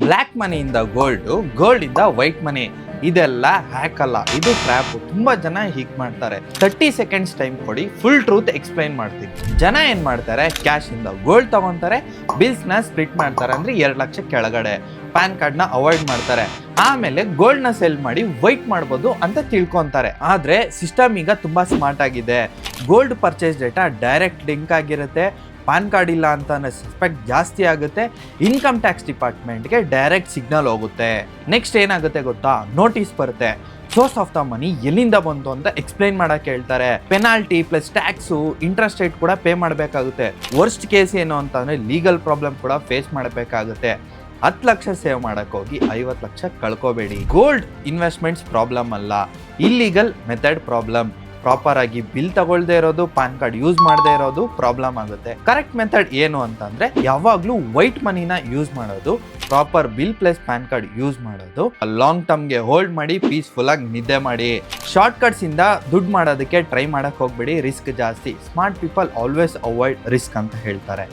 Black ಮನಿಯಿಂದ gold ಇಂದ white ಮನಿ ಇದೆಲ್ಲ hack ಅಲ್ಲ, ಇದು ಟ್ರ್ಯಾಪ್. ತುಂಬಾ ಜನ ಹೀಗ್ ಮಾಡ್ತಾರೆ. 30 ಸೆಕೆಂಡ್ಸ್ ಟೈಮ್ ಕೊಡಿ, ಫುಲ್ ಟ್ರೂತ್ ಎಕ್ಸ್ಪ್ಲೈನ್ ಮಾಡ್ತೀನಿ. ಜನ ಏನ್ ಮಾಡ್ತಾರೆ, ಕ್ಯಾಶ್ ಇಂದ ಗೋಲ್ಡ್ ತಗೊಂತಾರೆ, ಬಿಲ್ಸ್ ನ ಸ್ಪ್ಲಿಟ್ ಮಾಡ್ತಾರೆ, ಅಂದ್ರೆ 2 ಲಕ್ಷ ಕೆಳಗಡೆ. ಪ್ಯಾನ್ ಕಾರ್ಡ್ ನ ಅವಾಯ್ಡ್ ಮಾಡ್ತಾರೆ, ಆಮೇಲೆ ಗೋಲ್ಡ್ ನ ಸೆಲ್ ಮಾಡಿ ವೈಟ್ ಮಾಡ್ಬೋದು ಅಂತ ತಿಳ್ಕೊಂತಾರೆ. ಆದ್ರೆ ಸಿಸ್ಟಮ್ ಈಗ ತುಂಬಾ ಸ್ಮಾರ್ಟ್ ಆಗಿದೆ. Gold purchase data direct link ಆಗಿರುತ್ತೆ. ಪಾನ್ ಕಾರ್ಡ್ ಇಲ್ಲ ಅಂತ ಸಸ್ಪೆಕ್ಟ್ ಜಾಸ್ತಿ ಆಗುತ್ತೆ. ಇನ್ಕಮ್ ಟ್ಯಾಕ್ಸ್ ಡಿಪಾರ್ಟ್ಮೆಂಟ್ಗೆ ಡೈರೆಕ್ಟ್ ಸಿಗ್ನಲ್ ಹೋಗುತ್ತೆ. ನೆಕ್ಸ್ಟ್ ಏನಾಗುತ್ತೆ ಗೊತ್ತಾ, ನೋಟಿಸ್ ಬರುತ್ತೆ. ಸೋರ್ಸ್ ಆಫ್ ದ ಮನಿ ಎಲ್ಲಿಂದ ಬಂತು ಅಂತ ಎಕ್ಸ್ಪ್ಲೈನ್ ಮಾಡಕ್ಕೆ ಹೇಳ್ತಾರೆ. Penalty plus tax, interest rate ಕೂಡ ಪೇ ಮಾಡಬೇಕಾಗುತ್ತೆ. ವರ್ಸ್ಟ್ ಕೇಸ್ ಏನು ಅಂತಂದ್ರೆ ಲೀಗಲ್ ಪ್ರಾಬ್ಲಮ್ ಕೂಡ ಫೇಸ್ ಮಾಡಬೇಕಾಗುತ್ತೆ. 10 ಲಕ್ಷ ಸೇವ್ ಮಾಡಕ್ ಹೋಗಿ 50 ಲಕ್ಷ ಕಳ್ಕೋಬೇಡಿ. ಗೋಲ್ಡ್ ಇನ್ವೆಸ್ಟ್ಮೆಂಟ್ಸ್ ಪ್ರಾಬ್ಲಮ್ ಅಲ್ಲ, ಇಲ್ಲಿಗಲ್ ಮೆಥಡ್ ಪ್ರಾಬ್ಲಮ್. ಪ್ರಾಪರ್ ಆಗಿ ಬಿಲ್ ತಗೊಳ್ದೇ ಇರೋದು, ಪಾನ್ ಕಾರ್ಡ್ ಯೂಸ್ ಮಾಡದೇ ಇರೋದು ಪ್ರಾಬ್ಲಮ್ ಆಗುತ್ತೆ. ಕರೆಕ್ಟ್ ಮೆಥಡ್ ಏನು ಅಂತಂದ್ರೆ ಯಾವಾಗ್ಲೂ ವೈಟ್ ಮನಿನ ಯೂಸ್ ಮಾಡೋದು, proper bill plus PAN card use ಮಾಡೋದು, ಲಾಂಗ್ ಟರ್ಮ್ಗೆ ಹೋಲ್ಡ್ ಮಾಡಿ ಪೀಸ್ಫುಲ್ ಆಗಿ ನಿದ್ದೆ ಮಾಡಿ. ಶಾರ್ಟ್ ಕಟ್ಸ್ ಇಂದ ದುಡ್ಡು ಮಾಡೋದಕ್ಕೆ ಟ್ರೈ ಮಾಡಕ್ ಹೋಗ್ಬೇಡಿ, ರಿಸ್ಕ್ ಜಾಸ್ತಿ. Smart people always avoid risk ಅಂತ ಹೇಳ್ತಾರೆ.